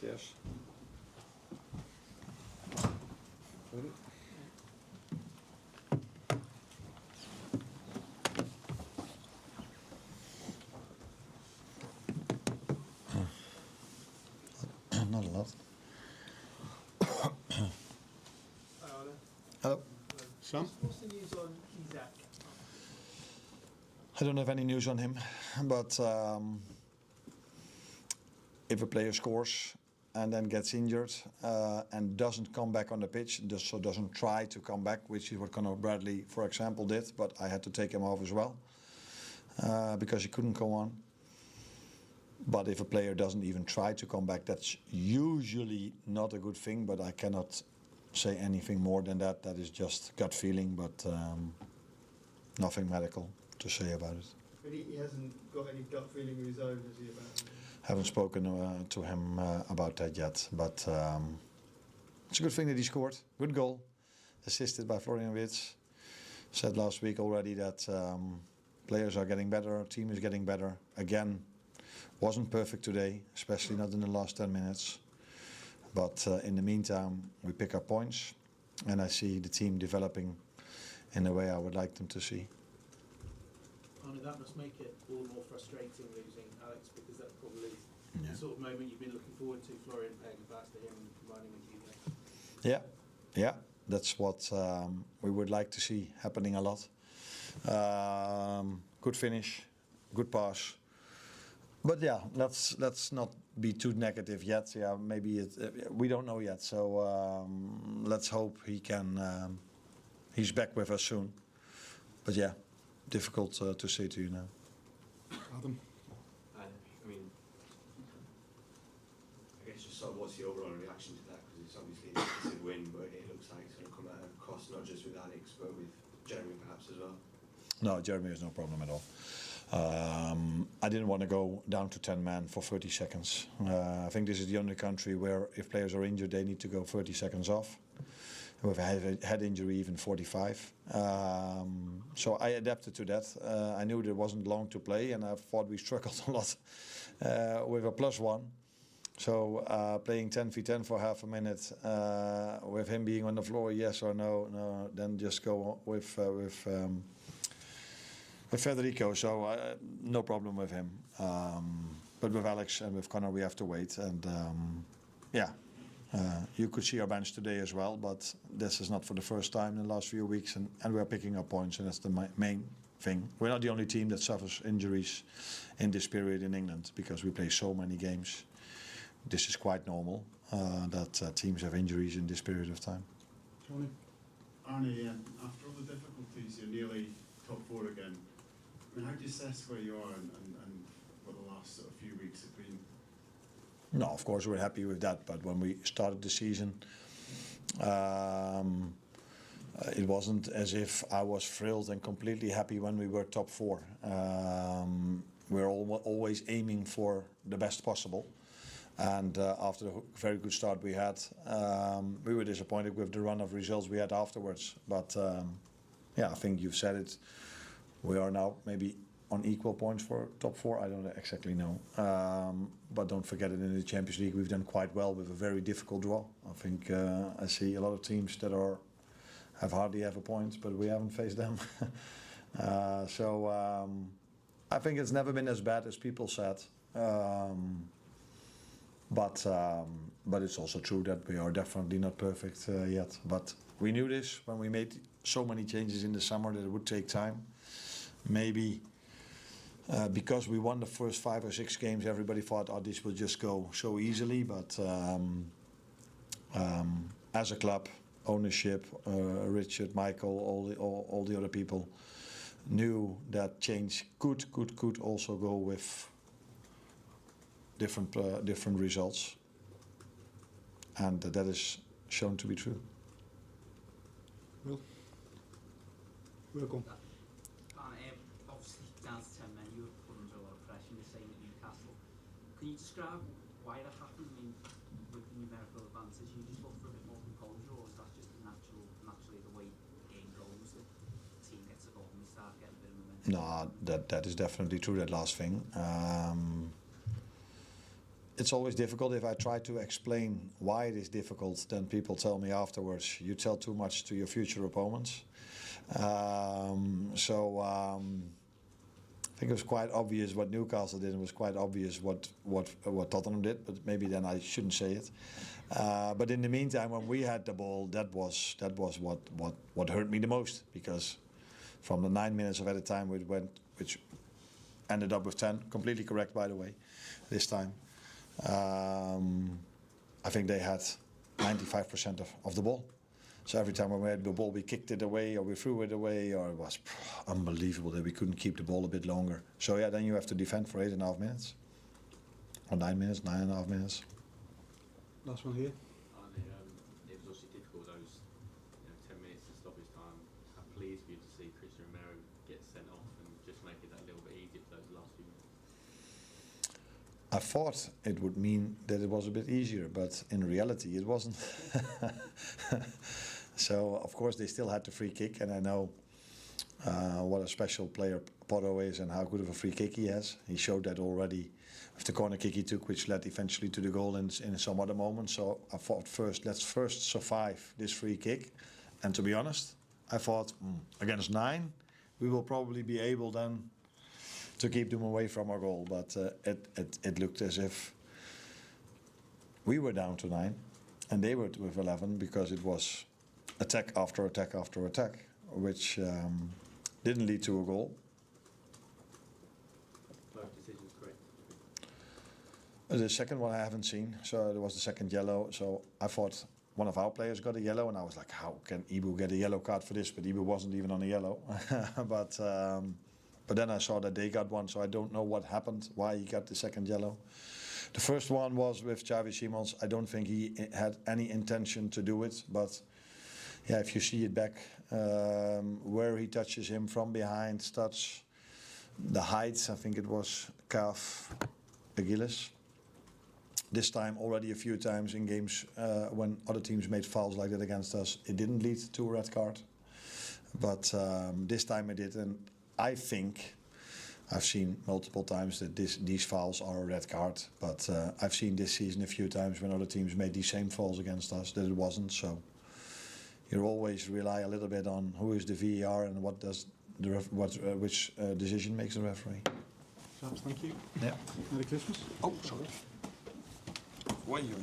Cheers. Ready? Not a lot. Hello. Sam? What's the news on Isaac? I don't have any news on him, but if a player scores and then gets injured and doesn't come back on the pitch, so doesn't try to come back, which is what Conor Bradley, for example, did, but I had to take him off as well because he couldn't go on. But if a player doesn't even try to come back, that's usually not a good thing, but I cannot say anything more than that. That is just gut feeling, but nothing medical to say about it. But he hasn't got any gut feeling of his own, has he, about it? Haven't spoken to him about that yet, but it's a good thing that he scored. Good goal, assisted by Florian Wirtz. Said last week already that players are getting better, team is getting better. Again, wasn't perfect today, especially not in the last 10 minutes. But in the meantime, we pick up points, and I see the team developing in the way I would like them to see. Arnie, that must make it all the more frustrating losing Alex, because that's probably the sort of moment you've been looking forward to, Florian paying it back to him and combining with you guys. Yeah, that's what we would like to see happening a lot. Good finish, good pass. But yeah, let's not be too negative yet. Yeah, maybe we don't know yet. So let's hope he can. He's back with us soon. But yeah, difficult to say to you now. Adam? I mean, I guess just sort of what's the overall reaction to that? Because it's obviously a decisive win, but it looks like it's going to come at a cost, not just with Alex, but with Jeremy perhaps as well. No, Jeremy has no problem at all. I didn't want to go down to 10 men for 30 seconds. I think this is the only country where if players are injured, they need to go 30 seconds off. With a head injury, even 45. So I adapted to that. I knew there wasn't long to play, and I thought we struggled a lot with a +1. So playing 10v10 for half a minute with him being on the floor, yes or no, then just go with Federico. So no problem with him. But with Alex and with Conor, we have to wait. And you could see our bench today as well, but this is not for the first time in the last few weeks, and we are picking up points, and that's the main thing. We're not the only team that suffers injuries in this period in England, because we play so many games. This is quite normal that teams have injuries in this period of time. Tony? Arnie, after all the difficulties, you're nearly top 4 again. I mean, how do you assess where you are and what the last sort of few weeks have been? No, of course we're happy with that, but when we started the season, it wasn't as if I was thrilled and completely happy when we were top 4. We're always aiming for the best possible, and after the very good start we had, we were disappointed with the run of results we had afterwards. But I think you've said it. We are now maybe on equal points for top 4, I don't exactly know. But don't forget it, in the Champions League we've done quite well with a very difficult draw. I think I see a lot of teams that have hardly ever points, but we haven't faced them. I think it's never been as bad as people said. But it's also true that we are definitely not perfect yet. But we knew this when we made so many changes in the summer, that it would take time. Maybe because we won the first 5 or 6 games, everybody thought, this will just go so easily. But as a club, ownership, Richard, Michael, all the other people knew that change could also go with different results, and that is shown to be true. Will? Welcome. Obviously down to 10 men, you were put under a lot of pressure. You're saying at Newcastle. Can you describe why that happened? I mean, with the numerical advantage, you just look for a bit more composure, or is that just naturally the way the game goes, that the team gets a goal and we start getting a bit of momentum? No, that is definitely true, that last thing. it's always difficult if I try to explain why it is difficult. Then people tell me afterwards, you tell too much to your future opponents. I think it was quite obvious what Newcastle did, and it was quite obvious what Tottenham did. But maybe then I shouldn't say it. But in the meantime, when we had the ball, that was what hurt me the most, because from the 9 minutes of added time which ended up with 10, completely correct by the way, this time. I think they had 95% of the ball. So every time we had the ball, we kicked it away or we threw it away, or it was unbelievable that we couldn't keep the ball a bit longer. So yeah, then you have to defend for 8.5 minutes, or 9 minutes, 9.5 minutes. Last one here. It was obviously difficult those 10 minutes to stoppage time. How pleased were you to see Christian Romero get sent off and just make it that little bit easier for those last few minutes? I thought it would mean that it was a bit easier, but in reality it wasn't. So of course they still had the free kick, and I know what a special player Porro is and how good of a free kick he has. He showed that already with the corner kick he took, which led eventually to the goal in some other moments. So I thought let's first survive this free kick. And to be honest, I thought against 9 we will probably be able then to keep them away from our goal. But it looked as if we were down to 9 and they were with 11, because it was attack after attack after attack, which didn't lead to a goal. Both decisions correct. The second one I haven't seen, so there was the second yellow. So I thought one of our players got a yellow, and I was like, how can Ibu get a yellow card for this? But Ibu wasn't even on a yellow. But then I saw that they got one, so I don't know what happened, why he got the second yellow. The first one was with Xavi Simons. I don't think he had any intention to do it, but yeah, if you see it back, where he touches him from behind, touch the height, I think it was calf Achilles. This time, already a few times in games when other teams made fouls like that against us, it didn't lead to a red card. But this time it did, and I think I've seen multiple times that these fouls are a red card. But I've seen this season a few times when other teams made these same fouls against us that it wasn't. So you always rely a little bit on who is the VAR and what does which decision makes the referee. Chaps, thank you. Yeah. Merry Christmas. Oh, sorry. Why you?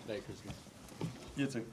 Merry Christmas. You too.